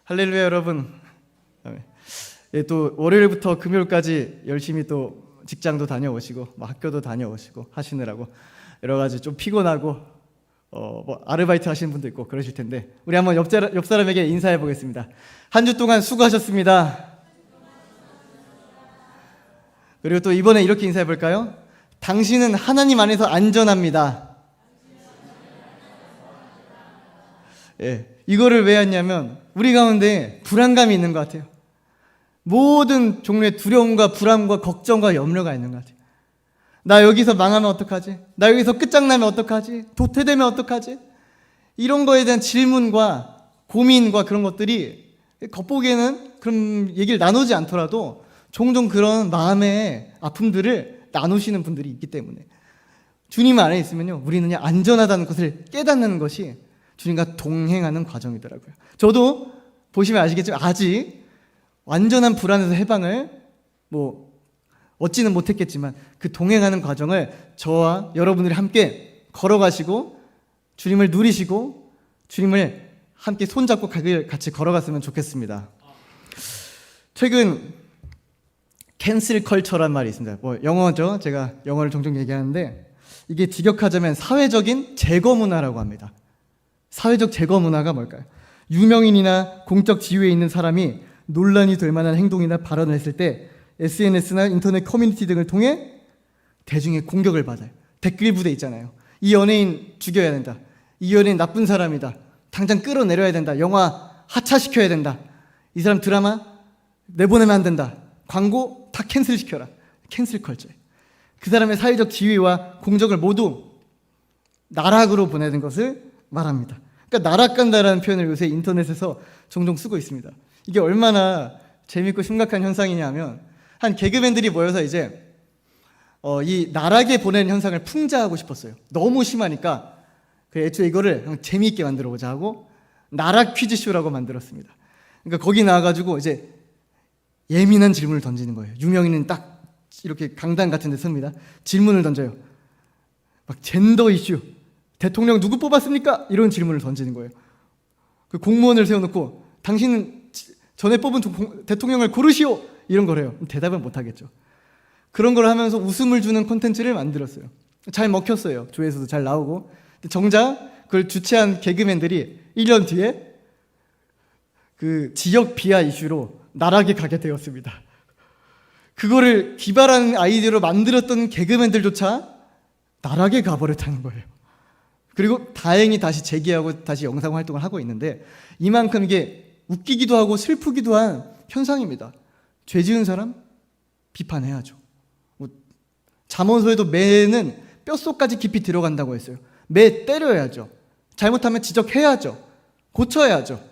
할렐루야 여러분. 예, 또 월요일부터 금요일까지 열심히 또 직장도 다녀오시고 뭐 학교도 다녀오시고 하시느라고 여러 가지 좀 피곤하고 뭐 아르바이트 하시는 분도 있고 그러실 텐데 우리 한번 옆 사람에게 인사해 보겠습니다. 한 주 동안 수고하셨습니다. 그리고 또 이번에 이렇게 인사해 볼까요? 당신은 하나님 안에서 안전합니다. 예, 이거를 왜 했냐면 우리 가운데 불안감이 있는 것 같아요. 모든 종류의 두려움과 불안과 걱정과 염려가 있는 것 같아요. 나 여기서 망하면 어떡하지? 나 여기서 끝장나면 어떡하지? 도태되면 어떡하지? 이런 거에 대한 질문과 고민과 그런 것들이 겉보기에는 그런 얘기를 나누지 않더라도 종종 그런 마음의 아픔들을 나누시는 분들이 있기 때문에 주님 안에 있으면요, 우리는 그냥 안전하다는 것을 깨닫는 것이 주님과 동행하는 과정이더라고요. 저도 보시면 아시겠지만 아직 완전한 불안에서 해방을 얻지는 못했겠지만 그 동행하는 과정을 저와 여러분들이 함께 걸어가시고 주님을 누리시고 주님을 함께 손잡고 같이 걸어갔으면 좋겠습니다. 최근 캔슬 컬처란 말이 있습니다. 영어죠. 제가 영어를 종종 얘기하는데 이게 직역하자면 사회적인 제거 문화라고 합니다. 사회적 제거 문화가 뭘까요? 유명인이나 공적 지위에 있는 사람이 논란이 될 만한 행동이나 발언을 했을 때 SNS나 인터넷 커뮤니티 등을 통해 대중의 공격을 받아요. 댓글 부대 있잖아요. 이 연예인 죽여야 된다. 이 연예인 나쁜 사람이다. 당장 끌어내려야 된다. 영화 하차시켜야 된다. 이 사람 드라마 내보내면 안 된다. 광고 다 캔슬시켜라. 캔슬 컬처. 그 사람의 사회적 지위와 공적을 모두 나락으로 보내는 것을 말합니다. 그러니까 나락간다라는 표현을 요새 인터넷에서 종종 쓰고 있습니다. 이게 얼마나 재밌고 심각한 현상이냐면 한 개그맨들이 모여서 이제 이 나락에 보내는 현상을 풍자하고 싶었어요. 너무 심하니까 애초에 이거를 재미있게 만들어 보자 하고 나락 퀴즈쇼라고 만들었습니다. 그러니까 거기 나와가지고 이제 예민한 질문을 던지는 거예요. 유명인은 딱 이렇게 강당 같은 데 섭니다. 질문을 던져요. 막 젠더 이슈, 대통령 누구 뽑았습니까? 이런 질문을 던지는 거예요. 그 공무원을 세워놓고 당신은 전에 뽑은 대통령을 고르시오! 이런 거래요. 대답은 못하겠죠. 그런 걸 하면서 웃음을 주는 콘텐츠를 만들었어요. 잘 먹혔어요. 조회수도 잘 나오고. 정작 그걸 주최한 개그맨들이 1년 뒤에 그 지역 비하 이슈로 나락에 가게 되었습니다. 그거를 기발한 아이디어로 만들었던 개그맨들조차 나락에 가버렸다는 거예요. 그리고 다행히 다시 재기하고 다시 영상 활동을 하고 있는데 이만큼 이게 웃기기도 하고 슬프기도 한 현상입니다. 죄 지은 사람 비판해야죠. 잠언서에도 매는 뼛속까지 깊이 들어간다고 했어요. 매 때려야죠. 잘못하면 지적해야죠. 고쳐야죠.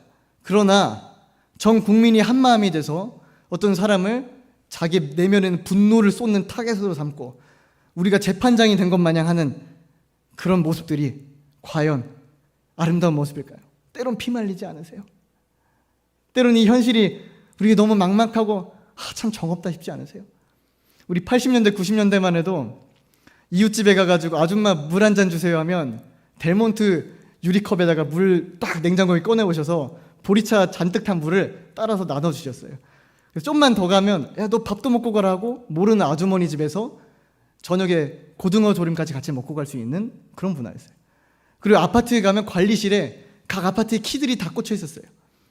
그러나 전 국민이 한마음이 돼서 어떤 사람을 자기 내면에는 분노를 쏟는 타겟으로 삼고 우리가 재판장이 된 것 마냥 하는 그런 모습들이 과연 아름다운 모습일까요? 때론 피말리지 않으세요? 때론 이 현실이 우리에게 너무 막막하고 참 정없다 싶지 않으세요? 우리 80년대, 90년대만 해도 이웃집에 가가지고 아줌마 물 한 잔 주세요 하면 델몬트 유리컵에다가 물 딱 냉장고에 꺼내 오셔서 보리차 잔뜩 탄 물을 따라서 나눠주셨어요. 그래서 좀만 더 가면 야, 너 밥도 먹고 가라고 모르는 아주머니 집에서 저녁에 고등어 조림까지 같이 먹고 갈 수 있는 그런 문화였어요. 그리고 아파트에 가면 관리실에 각 아파트에 키들이 다 꽂혀 있었어요.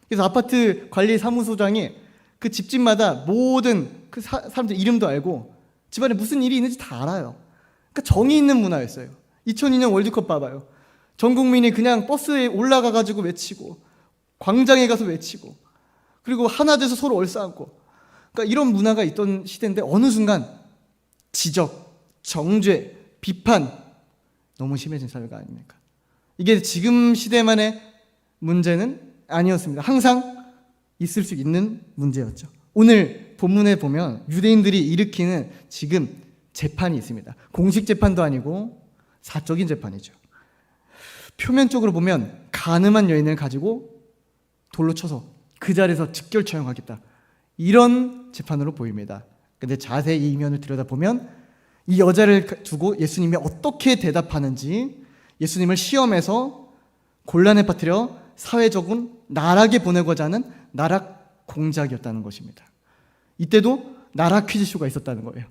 그래서 아파트 관리 사무소장이 그 집집마다 모든 그 사람들 이름도 알고 집안에 무슨 일이 있는지 다 알아요. 그러니까 정이 있는 문화였어요. 2002년 월드컵 봐봐요. 전 국민이 그냥 버스에 올라가가지고 외치고 광장에 가서 외치고 그리고 하나 돼서 서로 얼싸안고 그러니까 이런 문화가 있던 시대인데 어느 순간 지적, 정죄, 비판 너무 심해진 사회가 아닙니까? 이게 지금 시대만의 문제는 아니었습니다. 항상 있을 수 있는 문제였죠. 오늘 본문에 보면 유대인들이 일으키는 지금 재판이 있습니다. 공식 재판도 아니고 사적인 재판이죠. 표면적으로 보면 간음한 여인을 가지고 돌로 쳐서 그 자리에서 즉결 처형하겠다. 이런 재판으로 보입니다. 근데 자세히 이 이면을 들여다보면 이 여자를 두고 예수님이 어떻게 대답하는지 예수님을 시험해서 곤란에 빠뜨려 사회적인 나락에 보내고자 하는 나락 공작이었다는 것입니다. 이때도 나락 퀴즈쇼가 있었다는 거예요.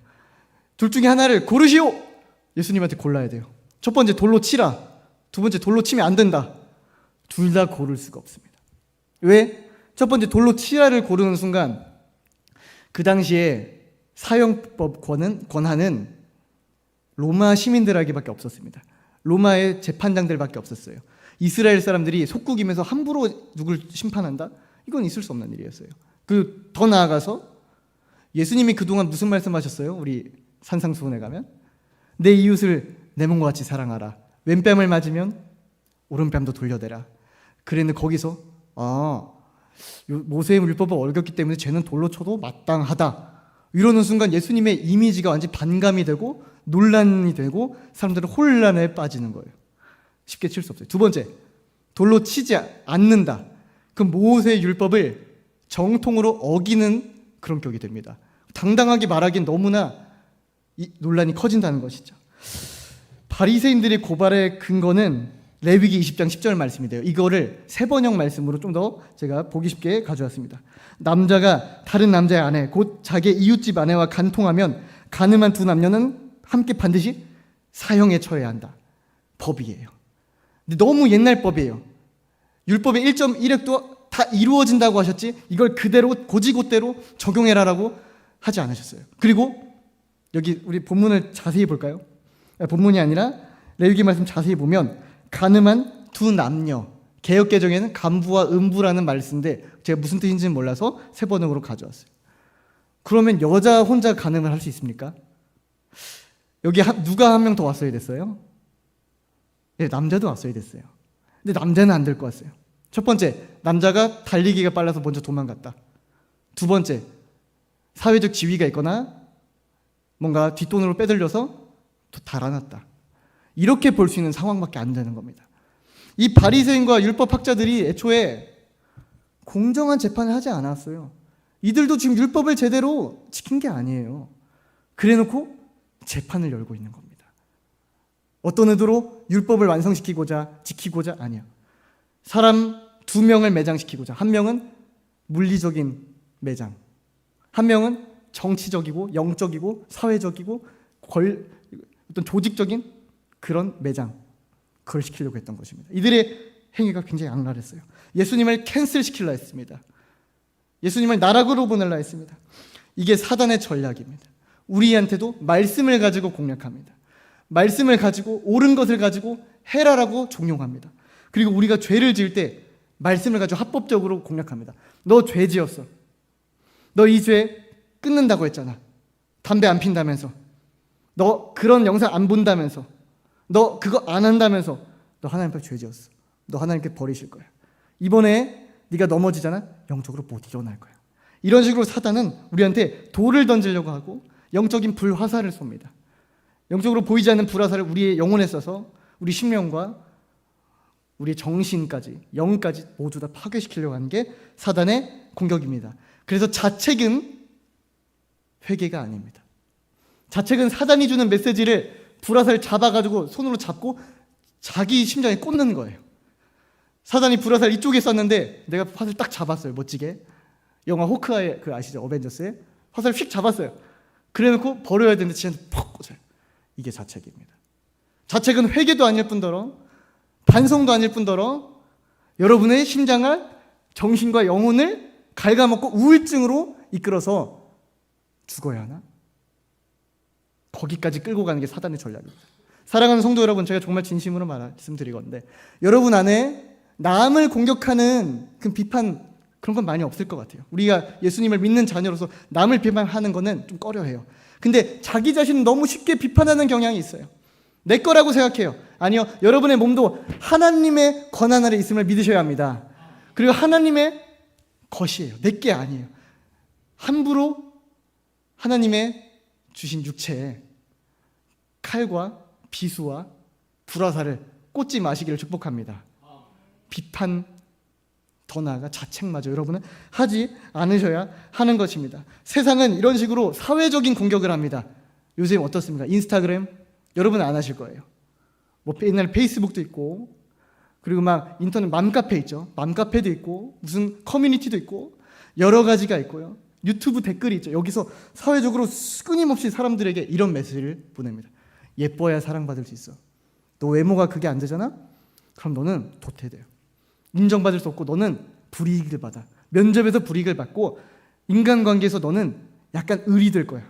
둘 중에 하나를 고르시오! 예수님한테 골라야 돼요. 첫 번째 돌로 치라. 두 번째 돌로 치면 안 된다. 둘 다 고를 수가 없습니다. 왜? 첫 번째 돌로 치라를 고르는 순간 그 당시에 사형법 권한은 로마 시민들에게밖에 없었습니다. 로마의 재판장들밖에 없었어요. 이스라엘 사람들이 속국이면서 함부로 누굴 심판한다? 이건 있을 수 없는 일이었어요. 더 나아가서 예수님이 그동안 무슨 말씀하셨어요? 우리 산상수훈에 가면 내 이웃을 내 몸과 같이 사랑하라. 왼뺨을 맞으면 오른뺨도 돌려대라. 그랬는데 거기서 모세의 율법을 어겼기 때문에 쟤는 돌로 쳐도 마땅하다. 이러는 순간 예수님의 이미지가 완전히 반감이 되고 논란이 되고 사람들은 혼란에 빠지는 거예요. 쉽게 칠 수 없어요. 두 번째, 돌로 치지 않는다. 그 모세의 율법을 정통으로 어기는 그런 격이 됩니다. 당당하게 말하기엔 너무나 논란이 커진다는 것이죠. 바리새인들의 고발의 근거는 레위기 20장 10절 말씀인데요. 이거를 세번역 말씀으로 좀 더 제가 보기 쉽게 가져왔습니다. 남자가 다른 남자의 아내 곧 자기의 이웃집 아내와 간통하면 간음한 두 남녀는 함께 반드시 사형에 처해야 한다. 법이에요. 근데 너무 옛날 법이에요. 율법의 1.1획도 다 이루어진다고 하셨지 이걸 그대로 고지고대로 적용해라라고 하지 않으셨어요. 그리고 여기 우리 본문을 자세히 볼까요? 본문이 아니라 레위기 말씀 자세히 보면 간음한 두 남녀, 개역개정에는 간부와 음부라는 말을 쓰는데 제가 무슨 뜻인지는 몰라서 세번역으로 가져왔어요. 그러면 여자 혼자 간음을 할 수 있습니까? 여기 누가 한 명 더 왔어야 됐어요? 네, 남자도 왔어야 됐어요. 근데 남자는 안 될 것 같아요. 첫 번째, 남자가 달리기가 빨라서 먼저 도망갔다. 두 번째, 사회적 지위가 있거나 뭔가 뒷돈으로 빼들려서 달아났다. 이렇게 볼 수 있는 상황밖에 안 되는 겁니다. 이 바리새인과 율법학자들이 애초에 공정한 재판을 하지 않았어요. 이들도 지금 율법을 제대로 지킨 게 아니에요. 그래놓고 재판을 열고 있는 겁니다. 어떤 의도로 율법을 완성시키고자 지키고자 아니야. 사람 두 명을 매장시키고자. 한 명은 물리적인 매장, 한 명은 정치적이고 영적이고 사회적이고 어떤 조직적인 그런 매장, 그걸 시키려고 했던 것입니다. 이들의 행위가 굉장히 악랄했어요. 예수님을 캔슬시키려 했습니다. 예수님을 나락으로 보내려 했습니다. 이게 사단의 전략입니다. 우리한테도 말씀을 가지고 공략합니다. 말씀을 가지고 옳은 것을 가지고 해라라고 종용합니다. 그리고 우리가 죄를 지을 때 말씀을 가지고 합법적으로 공략합니다. 너 죄 지었어. 너 이 죄 끊는다고 했잖아. 담배 안 핀다면서. 너 그런 영상 안 본다면서. 너 그거 안 한다면서. 너 하나님 앞에 죄 지었어. 너 하나님께 버리실 거야. 이번에 네가 넘어지잖아. 영적으로 못 일어날 거야. 이런 식으로 사단은 우리한테 돌을 던지려고 하고 영적인 불화살을 쏩니다. 영적으로 보이지 않는 불화살을 우리의 영혼에 쏴서 우리 심령과 우리의 정신까지 영까지 모두 다 파괴시키려고 하는 게 사단의 공격입니다. 그래서 자책은 회개가 아닙니다. 자책은 사단이 주는 메시지를 불화살을 잡아가지고 손으로 잡고 자기 심장에 꽂는 거예요. 사단이 불화살 이쪽에 쐈는데 내가 화살 딱 잡았어요. 멋지게. 영화 호크아이 그 아시죠? 어벤져스에 화살을 휙 잡았어요. 그래놓고 버려야 되는데 지한테 퍽 꽂아요. 이게 자책입니다. 자책은 회개도 아닐 뿐더러 반성도 아닐 뿐더러 여러분의 심장을 정신과 영혼을 갉아먹고 우울증으로 이끌어서 죽어야 하나? 거기까지 끌고 가는 게 사단의 전략입니다. 사랑하는 성도 여러분, 제가 정말 진심으로 말씀드리건데 여러분 안에 남을 공격하는 그 비판 그런 건 많이 없을 것 같아요. 우리가 예수님을 믿는 자녀로서 남을 비판하는 거는 좀 꺼려해요. 근데 자기 자신은 너무 쉽게 비판하는 경향이 있어요. 내 거라고 생각해요. 아니요, 여러분의 몸도 하나님의 권한 아래 있음을 믿으셔야 합니다. 그리고 하나님의 것이에요. 내 게 아니에요. 함부로 하나님의 주신 육체에 칼과 비수와 불화살을 꽂지 마시기를 축복합니다. 비판, 더 나아가 자책마저 여러분은 하지 않으셔야 하는 것입니다. 세상은 이런 식으로 사회적인 공격을 합니다. 요즘 어떻습니까? 인스타그램 여러분은 안 하실 거예요. 뭐 옛날 페이스북도 있고 그리고 막 인터넷 맘카페 있죠. 맘카페도 있고 무슨 커뮤니티도 있고 여러 가지가 있고요. 유튜브 댓글이 있죠. 여기서 사회적으로 끊임없이 사람들에게 이런 메시지를 보냅니다. 예뻐야 사랑받을 수 있어. 너 외모가 그게 안 되잖아? 그럼 너는 도태돼요. 인정받을 수 없고 너는 불이익을 받아. 면접에서 불이익을 받고 인간관계에서 너는 약간 을이 될 거야.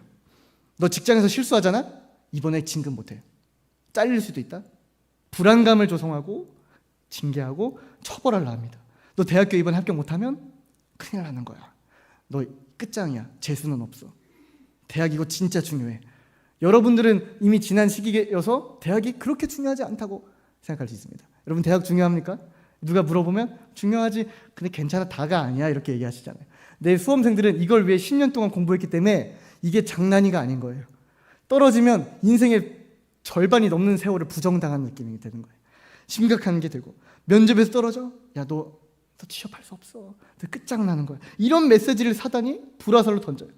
너 직장에서 실수하잖아? 이번에 진급 못해. 잘릴 수도 있다. 불안감을 조성하고 징계하고 처벌하려 합니다. 너 대학교 이번에 합격 못하면 큰일 나는 거야. 너 끝장이야. 재수는 없어. 대학 이거 진짜 중요해. 여러분들은 이미 지난 시기여서 대학이 그렇게 중요하지 않다고 생각할 수 있습니다. 여러분 대학 중요합니까? 누가 물어보면 중요하지. 근데 괜찮아. 다가 아니야. 이렇게 얘기하시잖아요. 내 수험생들은 이걸 위해 10년 동안 공부했기 때문에 이게 장난이가 아닌 거예요. 떨어지면 인생의 절반이 넘는 세월을 부정당한 느낌이 되는 거예요. 심각한 게 되고 면접에서 떨어져? 야, 너 취업할 수 없어. 너 끝장나는 거야. 이런 메시지를 사단이 불화살로 던져요.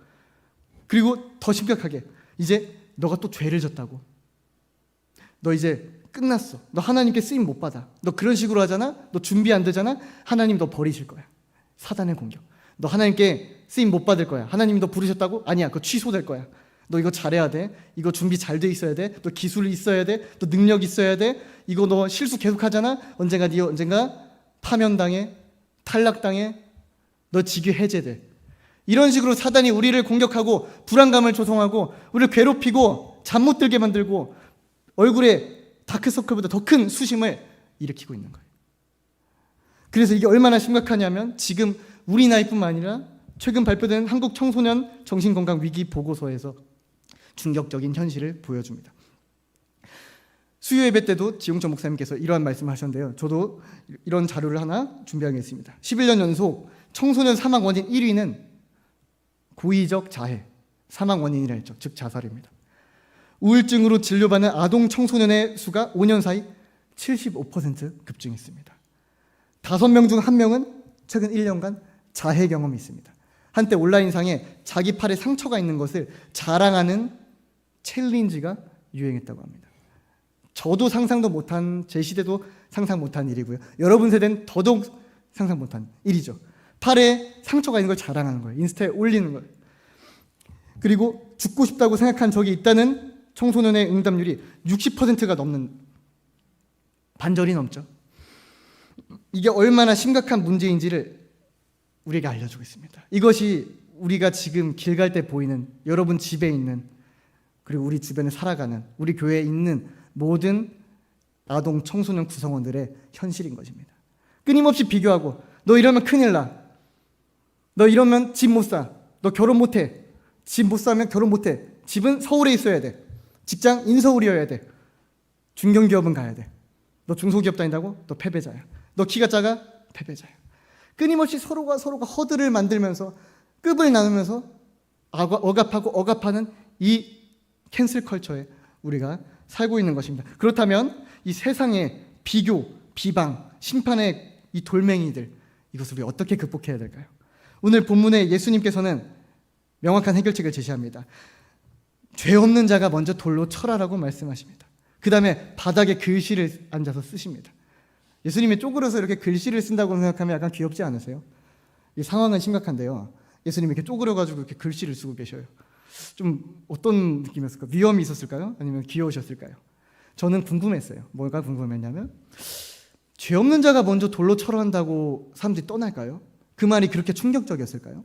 그리고 더 심각하게 이제 너가 또 죄를 졌다고. 너 이제 끝났어. 너 하나님께 쓰임 못 받아. 너 그런 식으로 하잖아? 너 준비 안 되잖아? 하나님 너 버리실 거야. 사단의 공격. 너 하나님께 쓰임 못 받을 거야. 하나님이 너 부르셨다고? 아니야. 그거 취소될 거야. 너 이거 잘해야 돼. 이거 준비 잘 돼 있어야 돼. 너 기술이 있어야 돼. 너 능력 있어야 돼. 이거 너 실수 계속 하잖아? 언젠가 파면당해. 탈락당해. 너 직위 해제돼. 이런 식으로 사단이 우리를 공격하고 불안감을 조성하고 우리를 괴롭히고 잠 못 들게 만들고 얼굴에 다크서클보다 더 큰 수심을 일으키고 있는 거예요. 그래서 이게 얼마나 심각하냐면 지금 우리 나이뿐만 아니라 최근 발표된 한국 청소년 정신건강 위기 보고서에서 충격적인 현실을 보여줍니다. 수요 예배 때도 지용철 목사님께서 이러한 말씀을 하셨는데요. 저도 이런 자료를 하나 준비하겠습니다. 11년 연속 청소년 사망 원인 1위는 고의적 자해, 사망 원인이라 했죠. 즉 자살입니다. 우울증으로 진료받는 아동 청소년의 수가 5년 사이 75% 급증했습니다. 5명 중 1명은 최근 1년간 자해 경험이 있습니다. 한때 온라인상에 자기 팔에 상처가 있는 것을 자랑하는 챌린지가 유행했다고 합니다. 저도 상상도 못한, 제 시대도 상상 못한 일이고요. 여러분 세대는 더더욱 상상 못한 일이죠. 팔에 상처가 있는 걸 자랑하는 거예요. 인스타에 올리는 거예요. 그리고 죽고 싶다고 생각한 적이 있다는 청소년의 응답률이 60%가 넘는, 반절이 넘죠. 이게 얼마나 심각한 문제인지를 우리에게 알려주고 있습니다. 이것이 우리가 지금 길 갈 때 보이는, 여러분 집에 있는, 그리고 우리 주변에 살아가는, 우리 교회에 있는 모든 아동 청소년 구성원들의 현실인 것입니다. 끊임없이 비교하고 너 이러면 큰일 나. 너 이러면 집 못 사. 너 결혼 못 해. 집 못 사면 결혼 못 해. 집은 서울에 있어야 돼. 직장 인서울이어야 돼. 중견기업은 가야 돼. 너 중소기업 다닌다고? 너 패배자야. 너 키가 작아? 패배자야. 끊임없이 서로가 허들을 만들면서 급을 나누면서 억압하고 억압하는 이 캔슬 컬처에 우리가 살고 있는 것입니다. 그렇다면 이 세상의 비교, 비방, 심판의 이 돌멩이들, 이것을 우리 어떻게 극복해야 될까요? 오늘 본문에 예수님께서는 명확한 해결책을 제시합니다. 죄 없는 자가 먼저 돌로 쳐라라고 말씀하십니다. 그 다음에 바닥에 글씨를 앉아서 쓰십니다. 예수님이 쪼그려서 이렇게 글씨를 쓴다고 생각하면 약간 귀엽지 않으세요? 이 상황은 심각한데요. 예수님이 이렇게 쪼그려가지고 이렇게 글씨를 쓰고 계셔요. 좀 어떤 느낌이었을까요? 위험이 있었을까요? 아니면 귀여우셨을까요? 저는 궁금했어요. 뭐가 궁금했냐면 죄 없는 자가 먼저 돌로 쳐라 한다고 사람들이 떠날까요? 그 말이 그렇게 충격적이었을까요?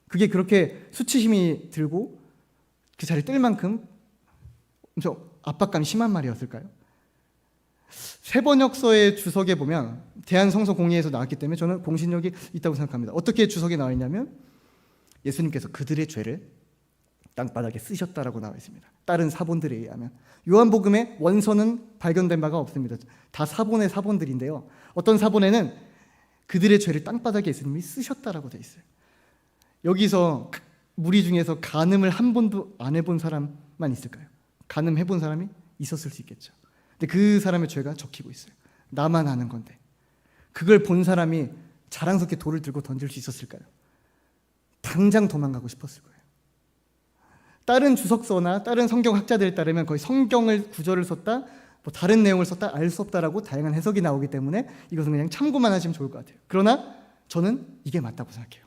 그게 그렇게 수치심이 들고 그 자리에 뜰 만큼 좀 압박감이 심한 말이었을까요? 세번역서의 주석에 보면 대한성서공의에서 나왔기 때문에 저는 공신력이 있다고 생각합니다. 어떻게 주석에 나와 있냐면 예수님께서 그들의 죄를 땅바닥에 쓰셨다라고 나와 있습니다. 다른 사본들에 의하면. 요한복음에 원서는 발견된 바가 없습니다. 다 사본의 사본들인데요. 어떤 사본에는 그들의 죄를 땅바닥에 예수님이 쓰셨다라고 되어 있어요. 여기서 무리 중에서 간음을 한 번도 안 해본 사람만 있을까요? 간음해본 사람이 있었을 수 있겠죠. 근데 그 사람의 죄가 적히고 있어요. 나만 아는 건데. 그걸 본 사람이 자랑스럽게 돌을 들고 던질 수 있었을까요? 당장 도망가고 싶었을 거예요. 다른 주석서나 다른 성경학자들에 따르면 거의 성경을 구절을 썼다 뭐 다른 내용을 썼다 알 수 없다라고 다양한 해석이 나오기 때문에 이것은 그냥 참고만 하시면 좋을 것 같아요. 그러나 저는 이게 맞다고 생각해요.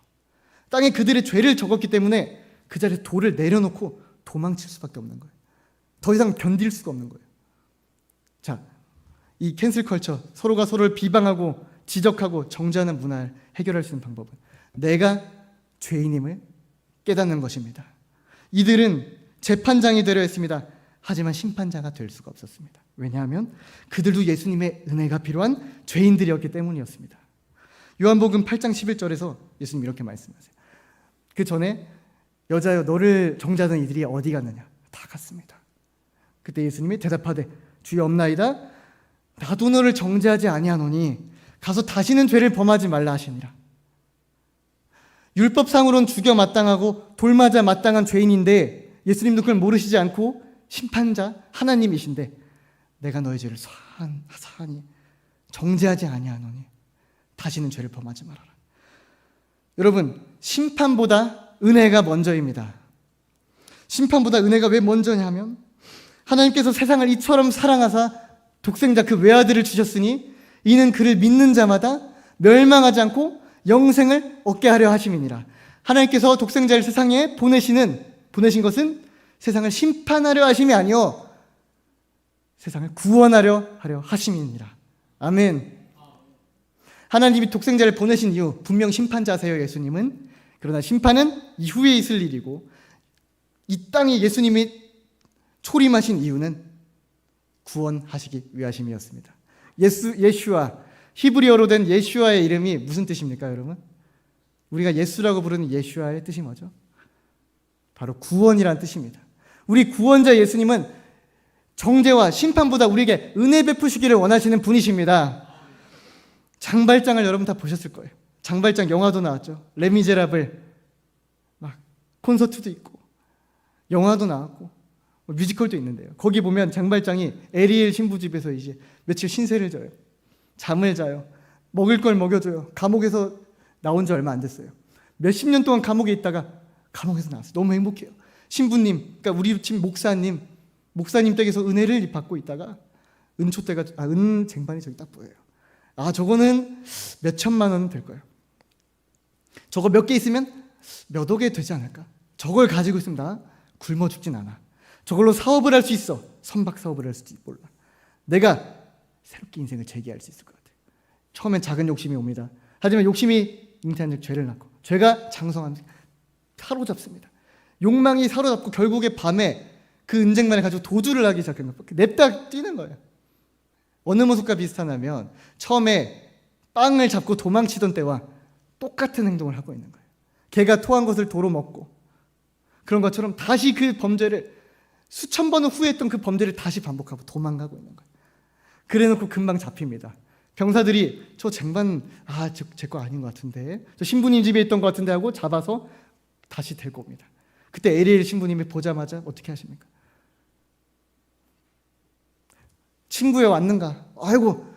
땅에 그들의 죄를 적었기 때문에 그 자리에 돌을 내려놓고 도망칠 수밖에 없는 거예요. 더 이상 견딜 수가 없는 거예요. 자, 이 캔슬 컬처, 서로가 서로를 비방하고 지적하고 정죄하는 문화를 해결할 수 있는 방법은 내가 죄인임을 깨닫는 것입니다. 이들은 재판장이 되려 했습니다. 하지만 심판자가 될 수가 없었습니다. 왜냐하면 그들도 예수님의 은혜가 필요한 죄인들이었기 때문이었습니다. 요한복음 8장 11절에서 예수님 이렇게 말씀하세요. 그 전에 여자여 너를 정죄하던 이들이 어디 갔느냐? 다 갔습니다. 그때 예수님이 대답하되 주여 없나이다. 나도 너를 정죄하지 아니하노니 가서 다시는 죄를 범하지 말라 하시니라. 율법상으로는 죽여 마땅하고 돌맞아 마땅한 죄인인데 예수님도 그걸 모르시지 않고 심판자 하나님이신데 내가 너의 죄를 사하니 정죄하지 아니하노니 다시는 죄를 범하지 말아라. 여러분, 심판보다 은혜가 먼저입니다. 심판보다 은혜가 왜 먼저냐 하면 하나님께서 세상을 이처럼 사랑하사 독생자 그 외아들을 주셨으니 이는 그를 믿는 자마다 멸망하지 않고 영생을 얻게 하려 하심이니라. 하나님께서 독생자를 세상에 보내신 것은 세상을 심판하려 하심이 아니요 세상을 구원하려 하심이니라. 아멘. 하나님이 독생자를 보내신 이유 분명 심판자세요, 예수님은. 그러나 심판은 이후에 있을 일이고 이 땅에 예수님이 초림하신 이유는 구원하시기 위하심이었습니다. 예슈아, 히브리어로 된 예슈아의 이름이 무슨 뜻입니까, 여러분? 우리가 예수라고 부르는 예슈아의 뜻이 뭐죠? 바로 구원이라는 뜻입니다. 우리 구원자 예수님은 정죄와 심판보다 우리에게 은혜 베푸시기를 원하시는 분이십니다. 장발장을 여러분 다 보셨을 거예요. 장발장 영화도 나왔죠. 레미제라블 막 콘서트도 있고 영화도 나왔고 뮤지컬도 있는데요. 거기 보면 장발장이 에리엘 신부집에서 이제 며칠 신세를 져요. 잠을 자요. 먹을 걸 먹여줘요. 감옥에서 나온 지 얼마 안 됐어요. 몇십 년 동안 감옥에 있다가 감옥에서 나왔어요. 너무 행복해요. 신부님, 그러니까 우리 집 목사님 댁에서 은혜를 받고 있다가 은쟁반이 저기 딱 보여요. 저거는 몇 천만 원 될 거예요. 저거 몇 개 있으면 몇 억에 되지 않을까? 저걸 가지고 있으면 나 굶어 죽진 않아. 저걸로 사업을 할 수 있어. 선박 사업을 할 수도 몰라. 내가 새롭게 인생을 재개할 수 있을 것 같아요. 처음엔 작은 욕심이 옵니다. 하지만 욕심이 잉태한 즉 죄를 낳고 죄가 장성하면 사로잡습니다. 욕망이 사로잡고 결국에 밤에 그 은쟁반을 가지고 도주를 하기 시작합니다. 냅다 뛰는 거예요. 어느 모습과 비슷하냐면 처음에 빵을 잡고 도망치던 때와 똑같은 행동을 하고 있는 거예요. 개가 토한 것을 도로 먹고 그런 것처럼 다시 그 범죄를 수천 번을 후회했던 그 범죄를 다시 반복하고 도망가고 있는 거예요. 그래놓고 금방 잡힙니다. 병사들이 저 쟁반 제 거 아닌 것 같은데 저 신부님 집에 있던 것 같은데 하고 잡아서 다시 데리고 옵니다. 그때 에리엘 신부님이 보자마자 어떻게 하십니까? 친구야 왔는가? 아이고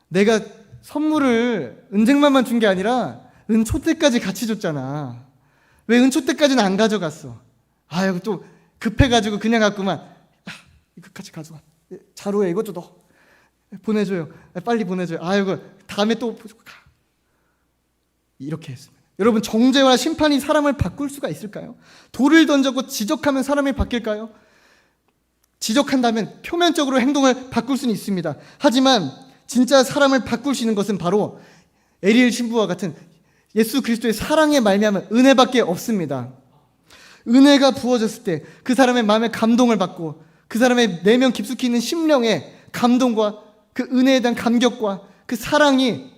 내가 선물을 은쟁반만 준 게 아니라 은초대까지 같이 줬잖아. 왜 은초대까지는 안 가져갔어? 아이고 또 급해가지고 그냥 갔구만. 이거 같이 가져와. 자루에 이것도 넣어. 보내줘요. 빨리 보내줘요. 아이고 다음에 또 가. 이렇게 했습니다. 여러분, 정죄와 심판이 사람을 바꿀 수가 있을까요? 돌을 던져고 지적하면 사람이 바뀔까요? 지적한다면 표면적으로 행동을 바꿀 수는 있습니다. 하지만 진짜 사람을 바꿀 수 있는 것은 바로 에리엘 신부와 같은 예수 그리스도의 사랑에 말미암은 은혜밖에 없습니다. 은혜가 부어졌을 때 그 사람의 마음에 감동을 받고 그 사람의 내면 깊숙이 있는 심령의 감동과 그 은혜에 대한 감격과 그 사랑이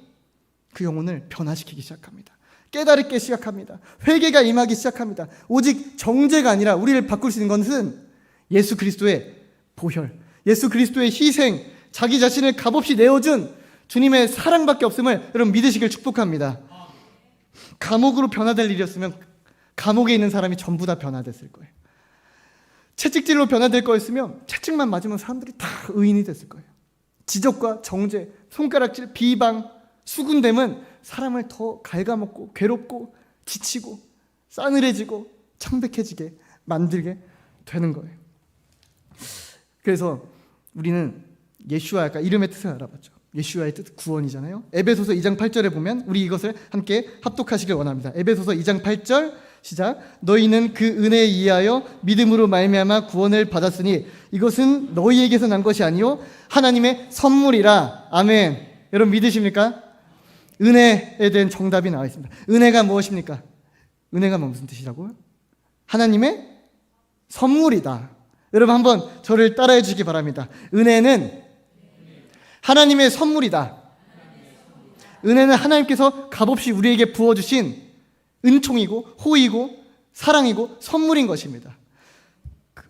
그 영혼을 변화시키기 시작합니다. 깨달게 시작합니다. 회개가 임하기 시작합니다. 오직 정죄가 아니라 우리를 바꿀 수 있는 것은 예수 그리스도의 보혈, 예수 그리스도의 희생, 자기 자신을 값없이 내어준 주님의 사랑밖에 없음을 여러분 믿으시길 축복합니다. 감옥으로 변화될 일이었으면 감옥에 있는 사람이 전부 다 변화됐을 거예요. 채찍질로 변화될 거였으면 채찍만 맞으면 사람들이 다 의인이 됐을 거예요. 지적과 정죄, 손가락질, 비방, 수군됨은 사람을 더 갉아먹고 괴롭고 지치고 싸늘해지고 창백해지게 만들게 되는 거예요. 그래서 우리는 예슈아, 약간 이름의 뜻을 알아봤죠. 예슈아의 뜻 구원이잖아요. 에베소서 2장 8절에 보면 우리 이것을 함께 합독하시길 원합니다. 에베소서 2장 8절 시작. 너희는 그 은혜에 의하여 믿음으로 말미암아 구원을 받았으니 이것은 너희에게서 난 것이 아니요 하나님의 선물이라. 아멘. 여러분 믿으십니까? 은혜에 대한 정답이 나와 있습니다. 은혜가 무엇입니까? 은혜가 무슨 뜻이라고요? 하나님의 선물이다. 여러분 한번 저를 따라해 주시기 바랍니다. 은혜는 하나님의 선물이다. 은혜는 하나님께서 값없이 우리에게 부어주신 은총이고 호의고 사랑이고 선물인 것입니다.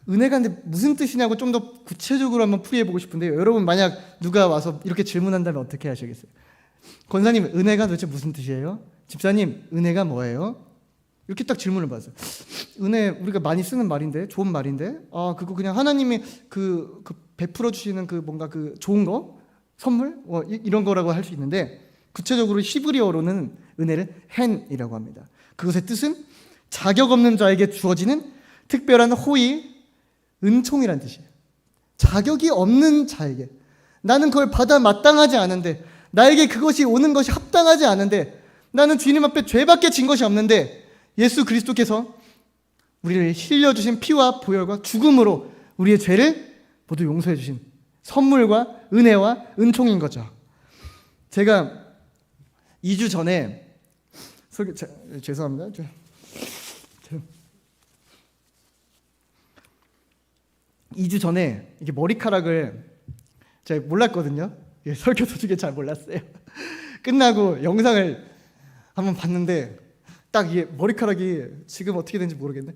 은혜가 근데 무슨 뜻이냐고 좀 더 구체적으로 한번 풀이해보고 싶은데요. 여러분 만약 누가 와서 이렇게 질문한다면 어떻게 하시겠어요? 권사님, 은혜가 도대체 무슨 뜻이에요? 집사님, 은혜가 뭐예요? 이렇게 딱 질문을 받았어요. 은혜 우리가 많이 쓰는 말인데, 좋은 말인데, 그거 그냥 하나님이 그 베풀어 주시는 그 뭔가 그 좋은 거, 선물, 이런 거라고 할 수 있는데, 구체적으로 히브리어로는 은혜를 헨이라고 합니다. 그것의 뜻은 자격 없는 자에게 주어지는 특별한 호의, 은총이란 뜻이에요. 자격이 없는 자에게, 나는 그걸 받아 마땅하지 않은데, 나에게 그것이 오는 것이 합당하지 않은데, 나는 주님 앞에 죄밖에 진 것이 없는데 예수 그리스도께서 우리를 흘려주신 피와 보혈과 죽음으로 우리의 죄를 모두 용서해 주신 선물과 은혜와 은총인 거죠. 제가 2주 전에 죄송합니다. 2주 전에 이게 머리카락을 제가 몰랐거든요. 설교 도중에 잘 몰랐어요. 끝나고 영상을 한번 봤는데 딱 이게 머리카락이 지금 어떻게 되는지 모르겠네.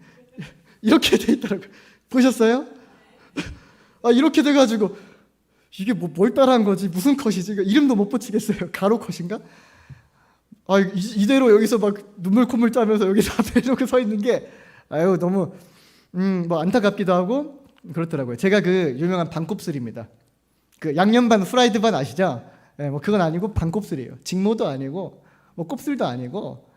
이렇게 돼 있더라고요. 보셨어요? 이렇게 돼가지고 이게 뭘 따라한 거지? 무슨 컷이지? 이름도 못 붙이겠어요. 가로 컷인가? 이대로 여기서 막 눈물 콧물 짜면서 여기서 앞에 이렇게 서 있는 게 너무 뭐 안타깝기도 하고 그렇더라고요. 제가 그 유명한 반곱슬입니다. 그 양념 반 프라이드 반 아시죠? 뭐 그건 아니고 반곱슬이에요. 직모도 아니고 뭐 곱슬도 아니고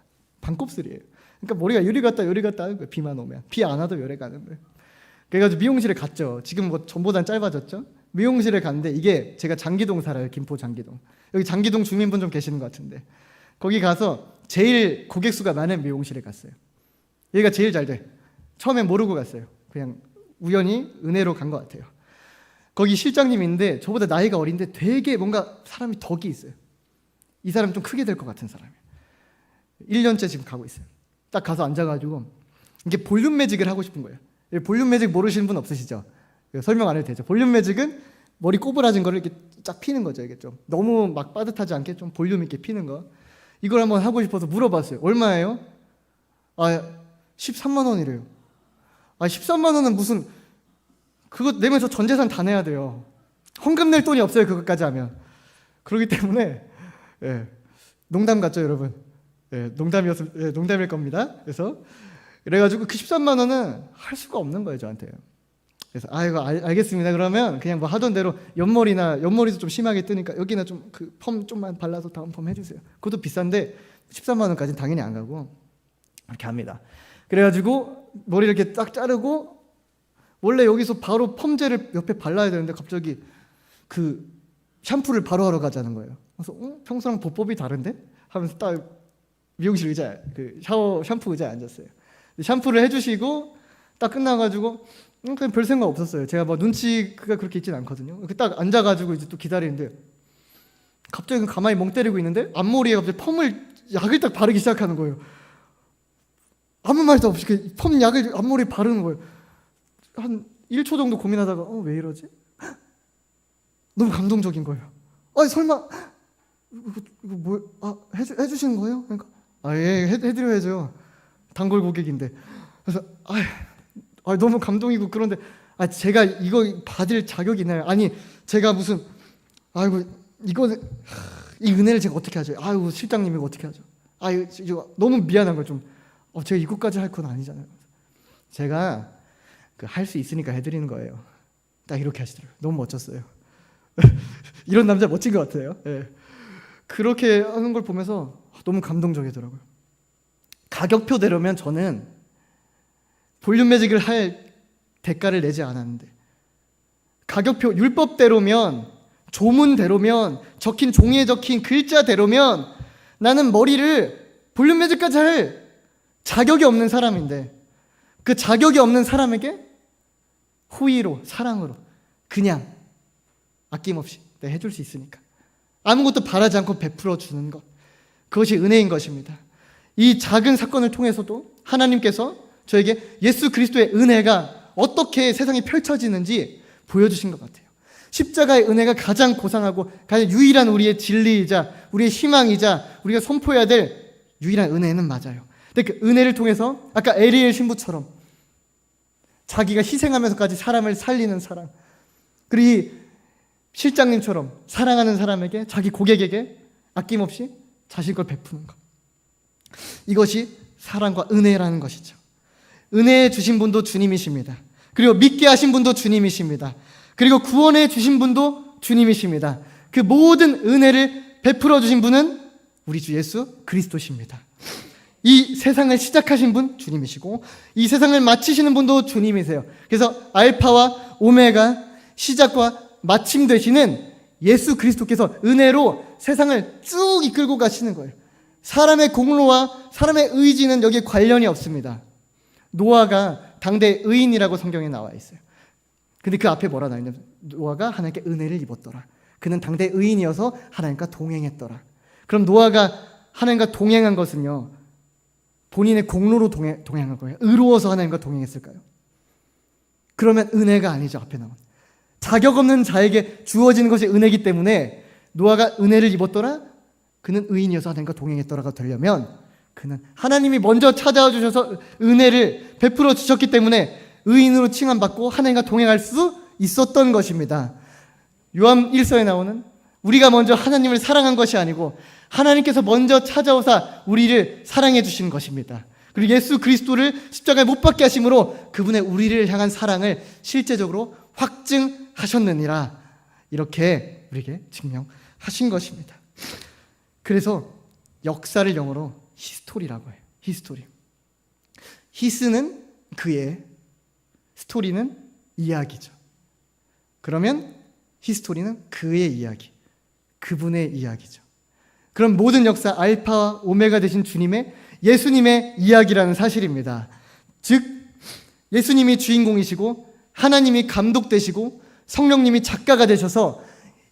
반곱슬이에요. 그러니까 머리가 요리 같다 하는 거예요. 비만 오면 비 안 와도 요래 가는 거예요. 그래가지고 미용실에 갔죠. 지금 뭐 전보단 짧아졌죠. 미용실에 갔는데 이게 제가 장기동 살아요. 김포 장기동. 여기 장기동 주민분 좀 계시는 것 같은데 거기 가서 제일 고객 수가 많은 미용실에 갔어요. 얘가 제일 잘 돼. 처음에 모르고 갔어요. 그냥 우연히 은혜로 간 것 같아요. 거기 실장님인데 저보다 나이가 어린데 되게 뭔가 사람이 덕이 있어요. 이 사람 좀 크게 될 것 같은 사람이에요. 1년째 지금 가고 있어요. 딱 가서 앉아가지고 이게 볼륨 매직을 하고 싶은 거예요. 볼륨 매직 모르시는 분 없으시죠? 설명 안 해도 되죠. 볼륨 매직은 머리 꼬부라진 거를 이렇게 쫙 피는 거죠. 이게 좀 너무 막 빠듯하지 않게 좀 볼륨 있게 피는 거. 이걸 한번 하고 싶어서 물어봤어요. 얼마예요? 13만 원이래요. 13만 원은 무슨 그거 내면서 전 재산 다 내야 돼요. 헌금 낼 돈이 없어요. 그것까지 하면. 그렇기 때문에 농담 같죠, 여러분? 농담일 겁니다. 그래가지고 그 13만 원은 할 수가 없는 거예요, 저한테. 그래서 이거 알겠습니다. 그러면 그냥 뭐 하던 대로 옆머리도 좀 심하게 뜨니까 여기나 좀 그 펌 좀만 발라서 다음 펌 해주세요. 그것도 비싼데 13만 원까지는 당연히 안 가고 이렇게 합니다. 그래가지고 머리 이렇게 딱 자르고 원래 여기서 바로 펌제를 옆에 발라야 되는데 갑자기 그 샴푸를 바로 하러 가자는 거예요. 그래서 평소랑 보법이 다른데? 하면서 딱 미용실 의자, 그 샤워 샴푸 의자에 앉았어요. 샴푸를 해주시고 딱 끝나가지고 그냥 별 생각 없었어요. 제가 뭐 눈치가 그렇게 있진 않거든요. 딱 앉아가지고 이제 또 기다리는데 갑자기 가만히 멍 때리고 있는데 앞머리에 갑자기 약을 딱 바르기 시작하는 거예요. 아무 말도 없이 펌 약을 앞머리에 바르는 거예요. 한 1초 정도 고민하다가 왜 이러지? 너무 감동적인 거예요. 설마 이거 뭐 해주시는 거예요? 그러니까 예, 해드려야죠. 단골 고객인데. 그래서 너무 감동이고 그런데 제가 이거 받을 자격이 있나요? 아니 제가 무슨 이 은혜를 제가 어떻게 하죠? 실장님이 이거 어떻게 하죠? 이거 너무 미안한 거 좀. 제가 이것까지 할 건 아니잖아요. 제가 할 수 있으니까 해드리는 거예요. 딱 이렇게 하시더라고요. 너무 멋졌어요. 이런 남자 멋진 것 같아요. 그렇게 하는 걸 보면서 너무 감동적이더라고요. 가격표대로면 저는 볼륨 매직을 할 대가를 내지 않았는데 가격표 율법대로면 조문대로면, 적힌 종이에 적힌 글자대로면 나는 머리를 볼륨 매직까지 할 자격이 없는 사람인데, 그 자격이 없는 사람에게 호의로, 사랑으로 그냥 아낌없이 해줄 수 있으니까, 아무것도 바라지 않고 베풀어 주는 것, 그것이 은혜인 것입니다. 이 작은 사건을 통해서도 하나님께서 저에게 예수 그리스도의 은혜가 어떻게 세상에 펼쳐지는지 보여주신 것 같아요. 십자가의 은혜가 가장 고상하고 가장 유일한 우리의 진리이자 우리의 희망이자 우리가 선포해야 될 유일한 은혜는 맞아요. 근데 그 은혜를 통해서 아까 에리엘 신부처럼 자기가 희생하면서까지 사람을 살리는 사랑, 그리고 이 실장님처럼 사랑하는 사람에게, 자기 고객에게 아낌없이 자신 걸 베푸는 것, 이것이 사랑과 은혜라는 것이죠. 은혜 주신 분도 주님이십니다. 그리고 믿게 하신 분도 주님이십니다. 그리고 구원해 주신 분도 주님이십니다. 그 모든 은혜를 베풀어 주신 분은 우리 주 예수 그리스도십니다. 이 세상을 시작하신 분 주님이시고 이 세상을 마치시는 분도 주님이세요. 그래서 알파와 오메가, 시작과 마침 되시는 예수 그리스도께서 은혜로 세상을 쭉 이끌고 가시는 거예요. 사람의 공로와 사람의 의지는 여기에 관련이 없습니다. 노아가 당대 의인이라고 성경에 나와 있어요. 근데 그 앞에 뭐라 나와 있냐면, 노아가 하나님께 은혜를 입었더라. 그는 당대 의인이어서 하나님과 동행했더라. 그럼 노아가 하나님과 동행한 것은요, 본인의 공로로 동행한 거예요? 의로워서 하나님과 동행했을까요? 그러면 은혜가 아니죠. 앞에 나온 자격 없는 자에게 주어지는 것이 은혜이기 때문에, 노아가 은혜를 입었더라, 그는 의인이어서 하나님과 동행했더라가 되려면 그는 하나님이 먼저 찾아와 주셔서 은혜를 베풀어 주셨기 때문에 의인으로 칭함받고 하나님과 동행할 수 있었던 것입니다. 요한 1서에 나오는, 우리가 먼저 하나님을 사랑한 것이 아니고 하나님께서 먼저 찾아오사 우리를 사랑해 주신 것입니다. 그리고 예수 그리스도를 십자가에 못 박게 하심으로 그분의 우리를 향한 사랑을 실제적으로 확증하셨느니라, 이렇게 우리에게 증명하신 것입니다. 그래서 역사를 영어로 히스토리라고 해요. 히스토리. 히스는 그의, 스토리는 이야기죠. 그러면 히스토리는 그의 이야기, 그분의 이야기죠. 그럼 모든 역사, 알파와 오메가 되신 주님의, 예수님의 이야기라는 사실입니다. 즉 예수님이 주인공이시고 하나님이 감독 되시고 성령님이 작가가 되셔서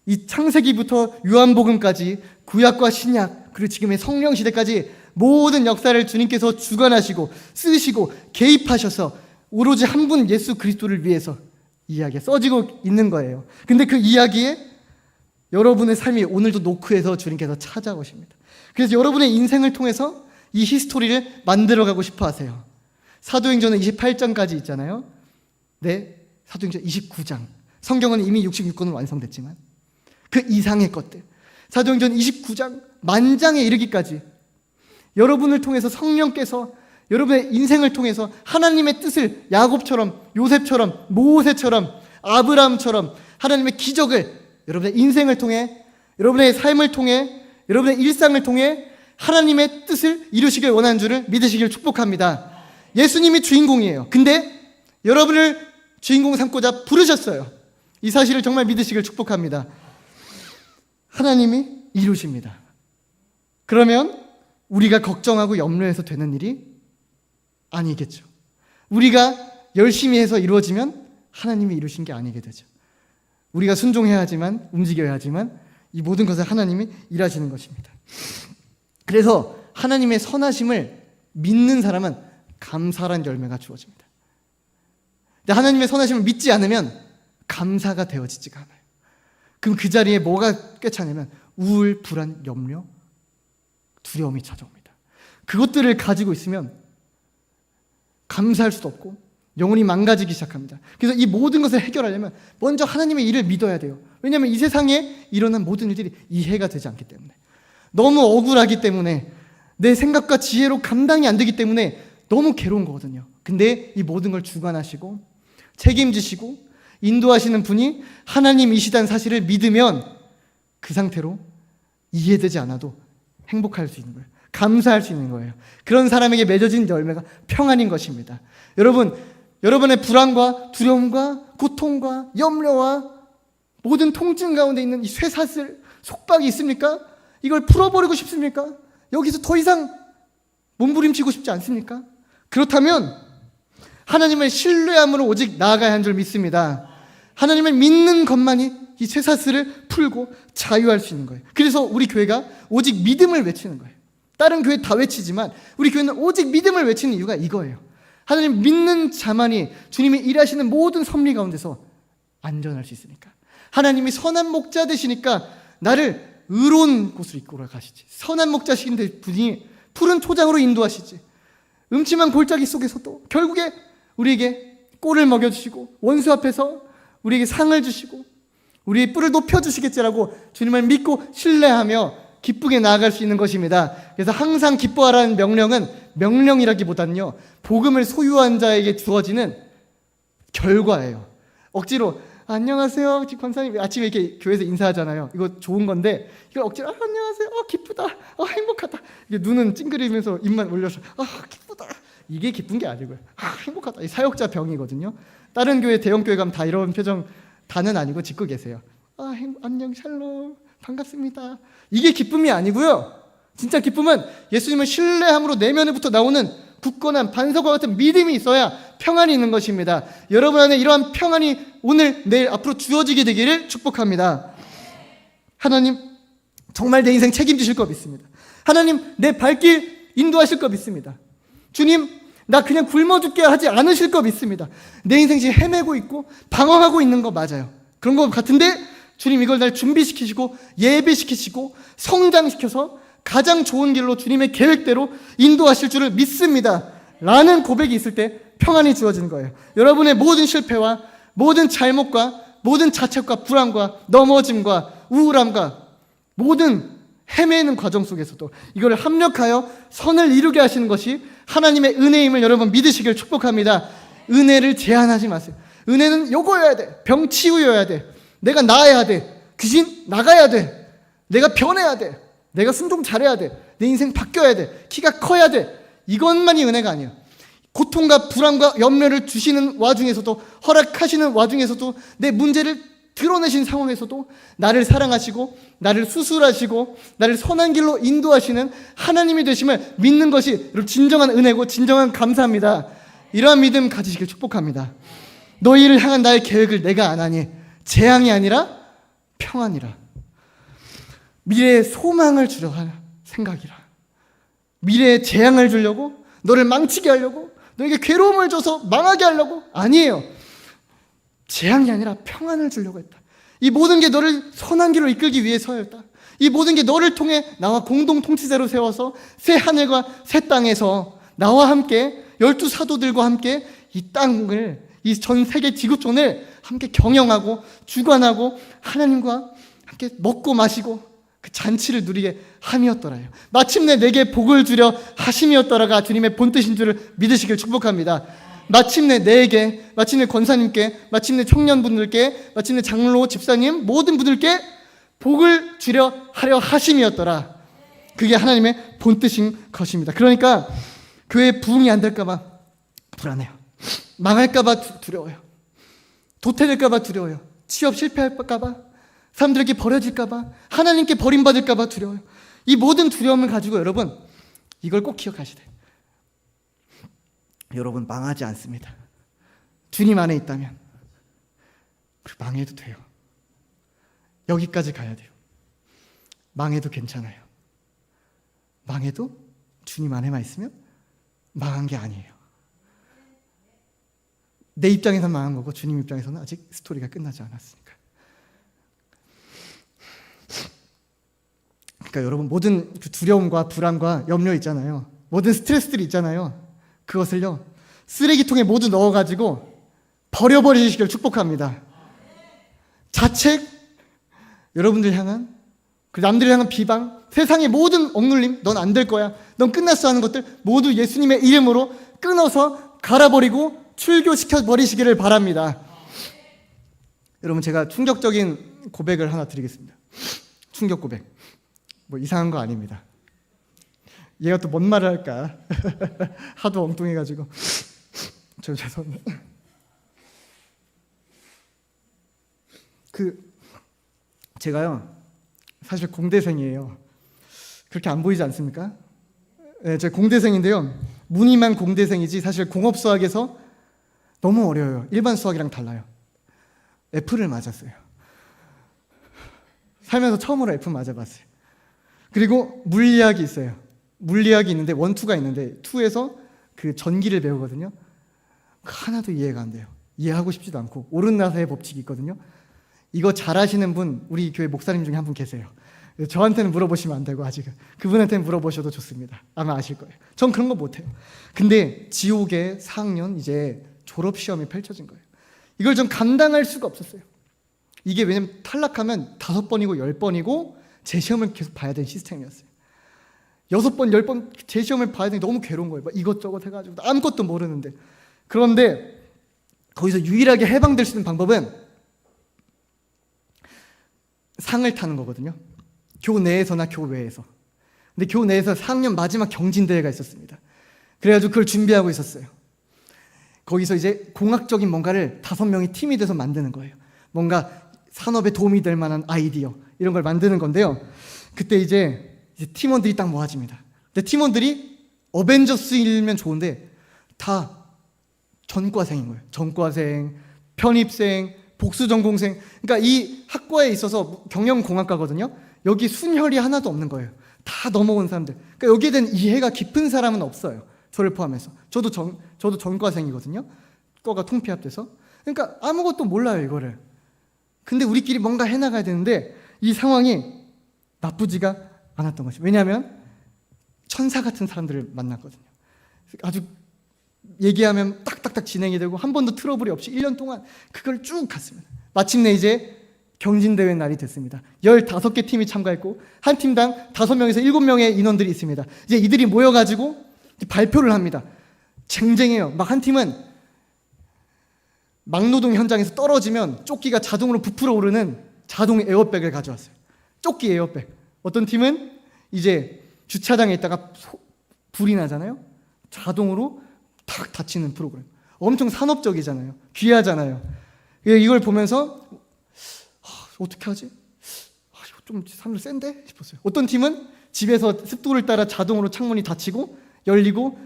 이 창세기부터 요한복음까지, 구약과 신약, 그리고 지금의 성령 시대까지 모든 역사를 주님께서 주관하시고 쓰시고 개입하셔서 오로지 한 분 예수 그리스도를 위해서 이야기가 써지고 있는 거예요. 근데 그 이야기에 여러분의 삶이 오늘도 노크해서 주님께서 찾아오십니다. 그래서 여러분의 인생을 통해서 이 히스토리를 만들어가고 싶어 하세요. 사도행전은 28장까지 있잖아요. 네, 사도행전 29장. 성경은 이미 66권은 완성됐지만 그 이상의 것들, 사도행전 29장 만장에 이르기까지 여러분을 통해서 성령께서 여러분의 인생을 통해서 하나님의 뜻을 야곱처럼, 요셉처럼, 모세처럼, 아브라함처럼 하나님의 기적을 여러분의 인생을 통해, 여러분의 삶을 통해, 여러분의 일상을 통해 하나님의 뜻을 이루시길 원하는 줄을 믿으시길 축복합니다. 예수님이 주인공이에요. 근데 여러분을 주인공 삼고자 부르셨어요. 이 사실을 정말 믿으시길 축복합니다. 하나님이 이루십니다. 그러면 우리가 걱정하고 염려해서 되는 일이 아니겠죠. 우리가 열심히 해서 이루어지면 하나님이 이루신 게 아니게 되죠. 우리가 순종해야 하지만, 움직여야 하지만 이 모든 것을 하나님이 일하시는 것입니다. 그래서 하나님의 선하심을 믿는 사람은 감사란 열매가 주어집니다. 근데 하나님의 선하심을 믿지 않으면 감사가 되어지지가 않아요. 그럼 그 자리에 뭐가 꿰차냐면 우울, 불안, 염려, 두려움이 찾아옵니다. 그것들을 가지고 있으면 감사할 수도 없고 영혼이 망가지기 시작합니다. 그래서 이 모든 것을 해결하려면 먼저 하나님의 일을 믿어야 돼요. 왜냐하면 이 세상에 일어난 모든 일들이 이해가 되지 않기 때문에, 너무 억울하기 때문에, 내 생각과 지혜로 감당이 안 되기 때문에 너무 괴로운 거거든요. 근데 이 모든 걸 주관하시고 책임지시고 인도하시는 분이 하나님이시다는 사실을 믿으면 그 상태로 이해되지 않아도 행복할 수 있는 거예요. 감사할 수 있는 거예요. 그런 사람에게 맺어진 열매가 평안인 것입니다. 여러분, 여러분의 불안과 두려움과 고통과 염려와 모든 통증 가운데 있는 이 쇠사슬, 속박이 있습니까? 이걸 풀어버리고 싶습니까? 여기서 더 이상 몸부림치고 싶지 않습니까? 그렇다면 하나님을 신뢰함으로 오직 나아가야 하는 줄 믿습니다. 하나님을 믿는 것만이 이 쇠사슬을 풀고 자유할 수 있는 거예요. 그래서 우리 교회가 오직 믿음을 외치는 거예요. 다른 교회 다 외치지만 우리 교회는 오직 믿음을 외치는 이유가 이거예요. 하나님 믿는 자만이 주님이 일하시는 모든 섭리 가운데서 안전할 수 있으니까. 하나님이 선한 목자 되시니까 나를 의로운 곳으로 이끌어 가시지. 선한 목자신 분이 푸른 초장으로 인도하시지. 음침한 골짜기 속에서도 결국에 우리에게 꼴을 먹여주시고 원수 앞에서 우리에게 상을 주시고 우리의 뿔을 높여주시겠지라고 주님을 믿고 신뢰하며 기쁘게 나아갈 수 있는 것입니다. 그래서 항상 기뻐하라는 명령은 명령이라기보다는요, 복음을 소유한 자에게 주어지는 결과예요. 억지로 안녕하세요 권사님 아침에 이렇게 교회에서 인사하잖아요. 이거 좋은 건데 이걸 억지로 안녕하세요 기쁘다 행복하다 이게 눈은 찡그리면서 입만 올려서 기쁘다 이게 기쁜 게 아니고요. 행복하다 이 사역자 병이거든요. 다른 교회 대형 교회 가면 다 이런 표정 다는 아니고 짓고 계세요. 안녕 샬롬 반갑습니다. 이게 기쁨이 아니고요. 진짜 기쁨은 예수님을 신뢰함으로 내면으로부터 나오는 굳건한 반석과 같은 믿음이 있어야 평안이 있는 것입니다. 여러분 안에 이러한 평안이 오늘 내일 앞으로 주어지게 되기를 축복합니다. 하나님 정말 내 인생 책임지실 것 믿습니다. 하나님 내 발길 인도하실 것 믿습니다. 주님 나 그냥 굶어 죽게 하지 않으실 것 믿습니다. 내 인생 지금 헤매고 있고 방황하고 있는 거 맞아요. 그런 것 같은데 주님 이걸 날 준비시키시고 예배시키시고 성장시켜서 가장 좋은 길로 주님의 계획대로 인도하실 줄을 믿습니다 라는 고백이 있을 때 평안이 주어지는 거예요. 여러분의 모든 실패와 모든 잘못과 모든 자책과 불안과 넘어짐과 우울함과 모든 헤매는 과정 속에서도 이걸 합력하여 선을 이루게 하시는 것이 하나님의 은혜임을 여러분 믿으시길 축복합니다. 은혜를 제한하지 마세요. 은혜는 요거여야 돼. 병 치유여야 돼. 내가 나아야 돼. 귀신 나가야 돼. 내가 변해야 돼. 내가 순종 잘해야 돼. 내 인생 바뀌어야 돼. 키가 커야 돼. 이것만이 은혜가 아니에요. 고통과 불안과 염려를 주시는 와중에서도 허락하시는 와중에서도 내 문제를 드러내신 상황에서도 나를 사랑하시고 나를 수술하시고 나를 선한 길로 인도하시는 하나님이 되심을 믿는 것이 진정한 은혜고 진정한 감사합니다. 이러한 믿음 가지시길 축복합니다. 너희를 향한 나의 계획을 내가 안 하니 재앙이 아니라 평안이라. 미래에 소망을 주려 하는 생각이라. 미래에 재앙을 주려고 너를 망치게 하려고 너에게 괴로움을 줘서 망하게 하려고 아니에요. 재앙이 아니라 평안을 주려고 했다. 이 모든 게 너를 선한 길로 이끌기 위해서였다. 이 모든 게 너를 통해 나와 공동 통치자로 세워서 새 하늘과 새 땅에서 나와 함께 12 사도들과 함께 이 땅을 이 전 세계 지구촌을 함께 경영하고 주관하고 하나님과 함께 먹고 마시고 그 잔치를 누리게 함이었더라요. 마침내 내게 복을 주려 하심이었더라가 주님의 본뜻인 줄을 믿으시길 축복합니다. 마침내 내게, 마침내 권사님께, 마침내 청년분들께, 마침내 장로, 집사님 모든 분들께 복을 주려 하려 하심이었더라. 그게 하나님의 본뜻인 것입니다. 그러니까 교회 부흥이 안 될까봐 불안해요. 망할까봐 두려워요. 도태될까봐 두려워요. 취업 실패할까봐, 사람들에게 버려질까봐, 하나님께 버림받을까봐 두려워요. 이 모든 두려움을 가지고 여러분 이걸 꼭 기억하시되 여러분 망하지 않습니다. 주님 안에 있다면 망해도 돼요. 여기까지 가야 돼요. 망해도 괜찮아요. 망해도 주님 안에만 있으면 망한 게 아니에요. 내 입장에서 망한 거고 주님 입장에서는 아직 스토리가 끝나지 않았으니까. 그러니까 여러분 모든 그 두려움과 불안과 염려 있잖아요. 모든 스트레스들이 있잖아요. 그것을요 쓰레기통에 모두 넣어가지고 버려버리시길 축복합니다. 자책, 여러분들 향한 그 남들을 향한 비방, 세상의 모든 억눌림, 넌 안 될 거야, 넌 끝났어 하는 것들 모두 예수님의 이름으로 끊어서 갈아버리고 출교시켜 버리시기를 바랍니다. 여러분 제가 충격적인 고백을 하나 드리겠습니다. 충격 고백. 뭐 이상한 거 아닙니다. 얘가 또 뭔 말을 할까 하도 엉뚱해가지고 저 죄송합니다. 제가요 사실 공대생이에요. 그렇게 안 보이지 않습니까? 네, 제가 공대생인데요. 무늬만 공대생이지 사실 공업수학에서 너무 어려워요. 일반 수학이랑 달라요. F를 맞았어요. 살면서 처음으로 F 맞아봤어요. 그리고 물리학이 있어요. 물리학이 있는데 원투가 있는데 2에서 그 전기를 배우거든요. 하나도 이해가 안 돼요. 이해하고 싶지도 않고 오른나사의 법칙이 있거든요. 이거 잘 아시는 분 우리 교회 목사님 중에 한 분 계세요. 저한테는 물어보시면 안 되고 아직은 그분한테는 물어보셔도 좋습니다. 아마 아실 거예요. 전 그런 거 못해요. 근데 지옥의 4학년 이제 졸업시험이 펼쳐진 거예요. 이걸 좀 감당할 수가 없었어요. 이게 왜냐면 탈락하면 5번이고 10번이고 재시험을 계속 봐야 되는 시스템이었어요. 6번, 10번 재시험을 봐야 되니 너무 괴로운 거예요. 막 이것저것 해가지고 아무것도 모르는데. 그런데 거기서 유일하게 해방될 수 있는 방법은 상을 타는 거거든요. 교 내에서나 교 외에서. 근데 교 내에서 4학년 마지막 경진대회가 있었습니다. 그래가지고 그걸 준비하고 있었어요. 거기서 이제 공학적인 뭔가를 5명이 팀이 돼서 만드는 거예요. 뭔가 산업에 도움이 될 만한 아이디어 이런 걸 만드는 건데요. 그때 이제 팀원들이 딱 모아집니다. 근데 팀원들이 어벤져스이면 좋은데 다 전과생인 거예요. 전과생, 편입생, 복수전공생. 그러니까 이 학과에 있어서 경영공학과거든요. 여기 순혈이 하나도 없는 거예요. 다 넘어온 사람들. 그러니까 여기에 대한 이해가 깊은 사람은 없어요. 저를 포함해서. 저도 전과생이거든요. 과가 통폐합돼서. 그러니까 아무것도 몰라요, 이거를. 근데 우리끼리 뭔가 해나가야 되는데 이 상황이 나쁘지가 않았던 것이죠. 왜냐하면 천사 같은 사람들을 만났거든요. 아주 얘기하면 딱딱딱 진행이 되고 한 번도 트러블이 없이 1년 동안 그걸 쭉 갔습니다. 마침내 이제 경진대회 날이 됐습니다. 15개 팀이 참가했고 한 팀당 5명에서 7명의 인원들이 있습니다. 이제 이들이 모여가지고 발표를 합니다. 쟁쟁해요. 막 한 팀은 막노동 현장에서 떨어지면 조끼가 자동으로 부풀어 오르는 자동 에어백을 가져왔어요. 조끼 에어백. 어떤 팀은 이제 주차장에 있다가 불이 나잖아요. 자동으로 탁 닫히는 프로그램. 엄청 산업적이잖아요. 귀하잖아요. 이걸 보면서 어떻게 하지? 이거 좀 사람들 센데? 싶었어요. 어떤 팀은 집에서 습도를 따라 자동으로 창문이 닫히고 열리고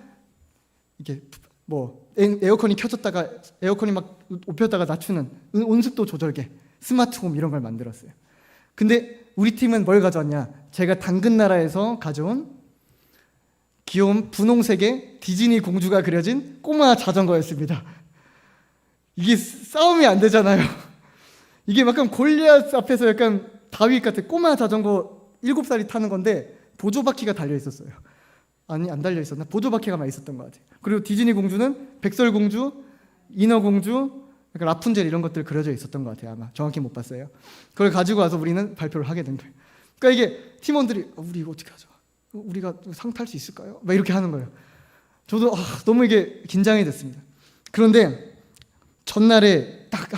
이게 뭐 에어컨이 켜졌다가 에어컨이 막 높였다가 낮추는 온습도 조절계, 스마트홈 이런 걸 만들었어요. 근데 우리 팀은 뭘 가져왔냐? 제가 당근나라에서 가져온 귀여운 분홍색의 디즈니 공주가 그려진 꼬마 자전거였습니다. 이게 싸움이 안 되잖아요. 이게 약간 골리앗 앞에서 약간 다윗 같은 꼬마 자전거 7살이 타는 건데 보조바퀴가 달려 있었어요. 아니 안 달려 있었나? 보조바퀴가 막 있었던 것 같아요. 그리고 디즈니 공주는 백설공주, 인어공주, 약간 라푼젤 이런 것들 그려져 있었던 것 같아요. 아마 정확히 못 봤어요. 그걸 가지고 와서 우리는 발표를 하게 된 거예요. 그러니까 이게 팀원들이 우리 이거 어떻게 하죠? 우리가 상 탈 수 있을까요? 막 이렇게 하는 거예요. 저도 너무 이게 긴장이 됐습니다. 그런데 전날에 딱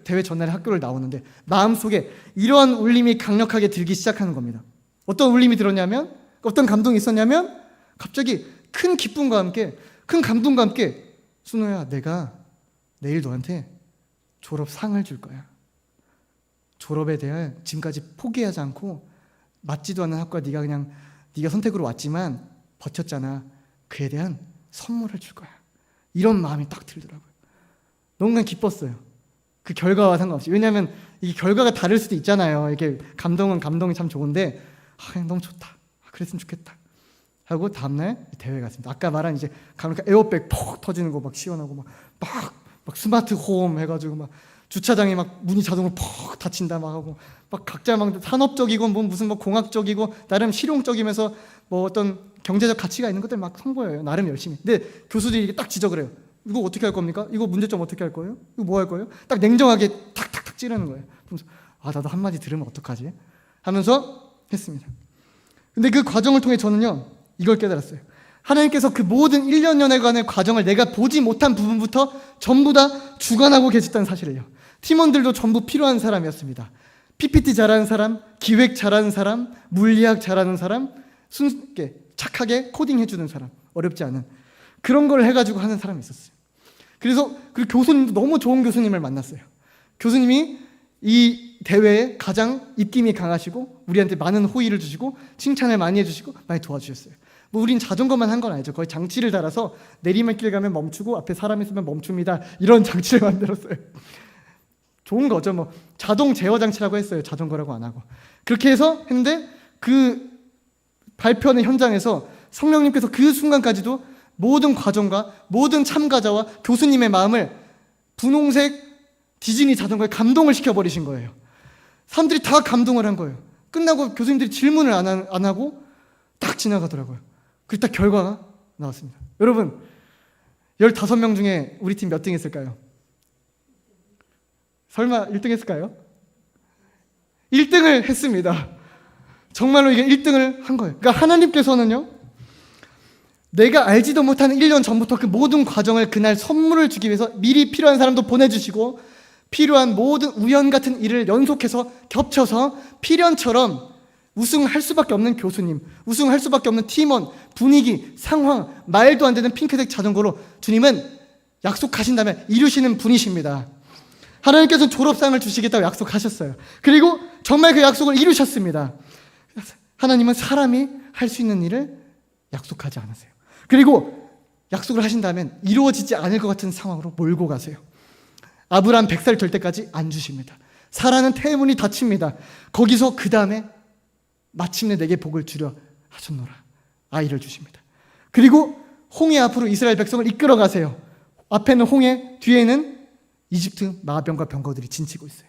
대회 전날에 학교를 나오는데 마음속에 이러한 울림이 강력하게 들기 시작하는 겁니다. 어떤 울림이 들었냐면, 어떤 감동이 있었냐면 갑자기 큰 기쁨과 함께, 큰 감동과 함께 순호야, 내가 내일 너한테 졸업상을 줄 거야. 졸업에 대한 지금까지 포기하지 않고 맞지도 않는 학과 네가 선택으로 왔지만 버텼잖아. 그에 대한 선물을 줄 거야. 이런 마음이 딱 들더라고요. 너무 기뻤어요. 그 결과와 상관없이. 왜냐하면 이게 결과가 다를 수도 있잖아요. 이게 감동은 감동이 참 좋은데 그냥 너무 좋다. 그랬으면 좋겠다. 하고 다음날 대회 갔습니다. 아까 말한 이제 에어백 퍽 터지는 거 막 시원하고 막 스마트 홈 해가지고 막 주차장에 막 문이 자동으로 퍽 닫힌다 막 하고 막 각자 막 산업적이고 무슨 공학적이고 나름 실용적이면서 뭐 어떤 경제적 가치가 있는 것들 막 선보여요. 나름 열심히. 근데 교수들이 이게 딱 지적을 해요. 이거 어떻게 할 겁니까? 이거 문제점 어떻게 할 거예요? 이거 뭐 할 거예요? 딱 냉정하게 탁탁탁 찌르는 거예요. 그러면서 나도 한마디 들으면 어떡하지? 하면서 했습니다. 근데 그 과정을 통해 저는요 이걸 깨달았어요. 하나님께서 그 모든 1년여간의 과정을 내가 보지 못한 부분부터 전부 다 주관하고 계셨다는 사실을요. 팀원들도 전부 필요한 사람이었습니다. PPT 잘하는 사람, 기획 잘하는 사람, 물리학 잘하는 사람, 착하게 코딩해주는 사람, 어렵지 않은 그런 걸 해가지고 하는 사람이 있었어요. 그리고 교수님도 너무 좋은 교수님을 만났어요. 교수님이 이 대회에 가장 입김이 강하시고 우리한테 많은 호의를 주시고 칭찬을 많이 해주시고 많이 도와주셨어요. 뭐 우린 자전거만 한 건 아니죠. 거의 장치를 달아서 내리막길 가면 멈추고 앞에 사람 있으면 멈춥니다. 이런 장치를 만들었어요. 좋은 거죠. 뭐 자동 제어 장치라고 했어요. 자전거라고 안 하고. 그렇게 해서 했는데 그 발표하는 현장에서 성령님께서 그 순간까지도 모든 과정과 모든 참가자와 교수님의 마음을 분홍색 디즈니 자전거에 감동을 시켜버리신 거예요. 사람들이 다 감동을 한 거예요. 끝나고 교수님들이 질문을 안 하고 딱 지나가더라고요. 그리고 딱 결과가 나왔습니다. 여러분, 15명 중에 우리 팀 몇 등 했을까요? 설마 1등 했을까요? 1등을 했습니다. 정말로 이게 1등을 한 거예요. 그러니까 하나님께서는요, 내가 알지도 못하는 1년 전부터 그 모든 과정을 그날 선물을 주기 위해서 미리 필요한 사람도 보내주시고 필요한 모든 우연 같은 일을 연속해서 겹쳐서 필연처럼 우승할 수밖에 없는 교수님, 우승할 수밖에 없는 팀원, 분위기, 상황, 말도 안 되는 핑크색 자전거로 주님은 약속하신다면 이루시는 분이십니다. 하나님께서는 졸업상을 주시겠다고 약속하셨어요. 그리고 정말 그 약속을 이루셨습니다. 하나님은 사람이 할 수 있는 일을 약속하지 않으세요. 그리고 약속을 하신다면 이루어지지 않을 것 같은 상황으로 몰고 가세요. 아브라함 100살 될 때까지 안 주십니다. 사라는 태문이 닫힙니다. 거기서 그 다음에 마침내 내게 복을 주려 하셨노라. 아이를 주십니다. 그리고 홍해 앞으로 이스라엘 백성을 이끌어 가세요. 앞에는 홍해, 뒤에는 이집트 마병과 병거들이 진치고 있어요.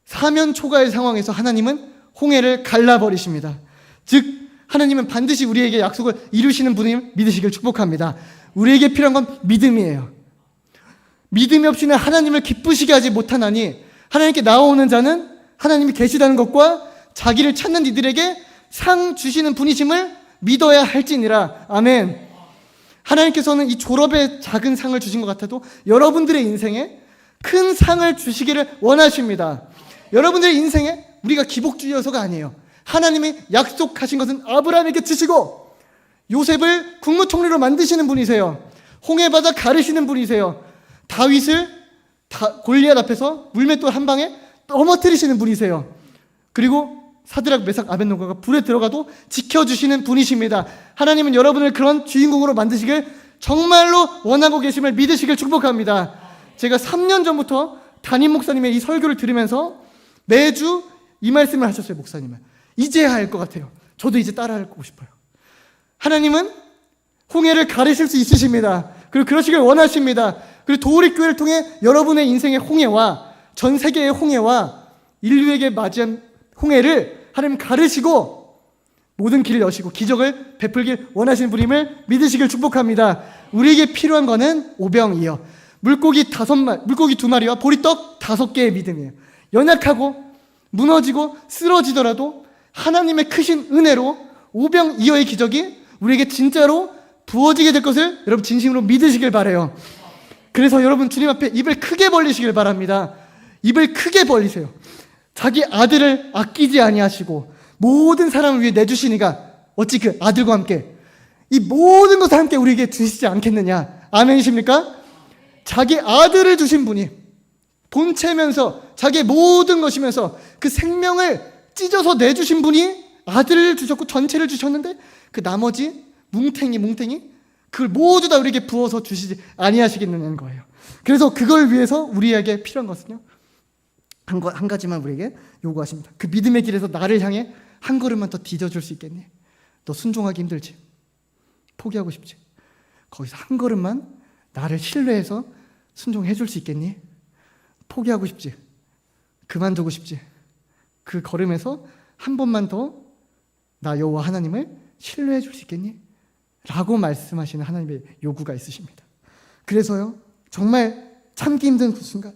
사면 초가의 상황에서 하나님은 홍해를 갈라버리십니다. 즉 하나님은 반드시 우리에게 약속을 이루시는 분임을 믿으시길 축복합니다. 우리에게 필요한 건 믿음이에요. 믿음이 없이는 하나님을 기쁘시게 하지 못하나니 하나님께 나아오는 자는 하나님이 계시다는 것과 자기를 찾는 이들에게 상 주시는 분이심을 믿어야 할지니라. 아멘. 하나님께서는 이 졸업에 작은 상을 주신 것 같아도 여러분들의 인생에 큰 상을 주시기를 원하십니다. 여러분들의 인생에 우리가 기복주의여서가 아니에요. 하나님이 약속하신 것은 아브라함에게 주시고 요셉을 국무총리로 만드시는 분이세요. 홍해바다 가르시는 분이세요. 다윗을 골리앗 앞에서 물맷돌 한 방에 넘어뜨리시는 분이세요. 그리고 사드락 메삭 아벳노고가 불에 들어가도 지켜주시는 분이십니다. 하나님은 여러분을 그런 주인공으로 만드시길 정말로 원하고 계심을 믿으시길 축복합니다. 제가 3년 전부터 담임 목사님의 이 설교를 들으면서 매주 이 말씀을 하셨어요. 목사님은 이제야 할 것 같아요. 저도 이제 따라하고 싶어요. 하나님은 홍해를 가르실 수 있으십니다. 그리고 그러시길 원하십니다. 그리고 도우리교회를 통해 여러분의 인생의 홍해와 전 세계의 홍해와 인류에게 맞이한 홍해를 하나님 가르시고 모든 길을 여시고 기적을 베풀길 원하시는 분임을 믿으시길 축복합니다. 우리에게 필요한 거는 오병이어 물고기 2마리와 보리떡 5개의 믿음이에요. 연약하고 무너지고 쓰러지더라도 하나님의 크신 은혜로 오병이어의 기적이 우리에게 진짜로 부어지게 될 것을 여러분 진심으로 믿으시길 바라요. 그래서 여러분 주님 앞에 입을 크게 벌리시길 바랍니다. 입을 크게 벌리세요. 자기 아들을 아끼지 아니하시고 모든 사람을 위해 내주시니가 어찌 그 아들과 함께 이 모든 것을 함께 우리에게 주시지 않겠느냐. 아멘이십니까? 자기 아들을 주신 분이 본체면서 자기의 모든 것이면서 그 생명을 찢어서 내주신 분이 아들을 주셨고 전체를 주셨는데 그 나머지 뭉탱이 그걸 모두 다 우리에게 부어서 주시지 아니하시겠느냐는 거예요. 그래서 그걸 위해서 우리에게 필요한 것은요, 한 가지만 우리에게 요구하십니다. 그 믿음의 길에서 나를 향해 한 걸음만 더 디뎌줄 수 있겠니? 너 순종하기 힘들지? 포기하고 싶지? 거기서 한 걸음만 나를 신뢰해서 순종해 줄 수 있겠니? 포기하고 싶지? 그만두고 싶지? 그 걸음에서 한 번만 더 나 여호와 하나님을 신뢰해 줄 수 있겠니? 라고 말씀하시는 하나님의 요구가 있으십니다. 그래서요, 정말 참기 힘든 그 순간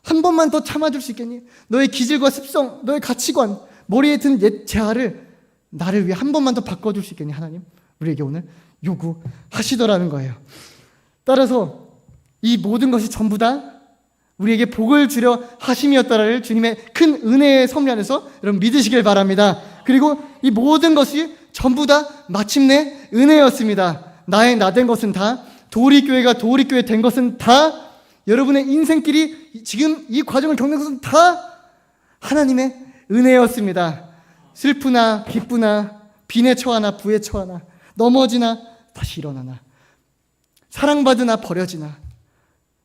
한 번만 더 참아줄 수 있겠니? 너의 기질과 습성, 너의 가치관, 머리에 든 옛 재화를 나를 위해 한 번만 더 바꿔줄 수 있겠니? 하나님 우리에게 오늘 요구하시더라는 거예요. 따라서 이 모든 것이 전부 다 우리에게 복을 주려 하심이었다를 주님의 큰 은혜의 섭리 안에서 여러분 믿으시길 바랍니다. 그리고 이 모든 것이 전부 다 마침내 은혜였습니다. 나의 나된 것은 다, 도우리교회가 도우리교회 된 것은 다, 여러분의 인생길이 지금 이 과정을 겪는 것은 다 하나님의 은혜였습니다. 슬프나 기쁘나 빈에 처하나 부에 처하나 넘어지나 다시 일어나나 사랑받으나 버려지나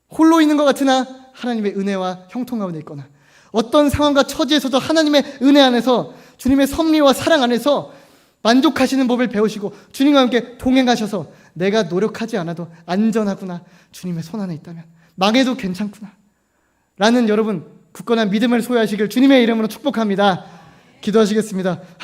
홀로 있는 것 같으나 하나님의 은혜와 형통함에 있거나 어떤 상황과 처지에서도 하나님의 은혜 안에서 주님의 섭리와 사랑 안에서 만족하시는 법을 배우시고 주님과 함께 동행하셔서 내가 노력하지 않아도 안전하구나, 주님의 손 안에 있다면 망해도 괜찮구나 라는 여러분 굳건한 믿음을 소유하시길 주님의 이름으로 축복합니다. 기도하시겠습니다.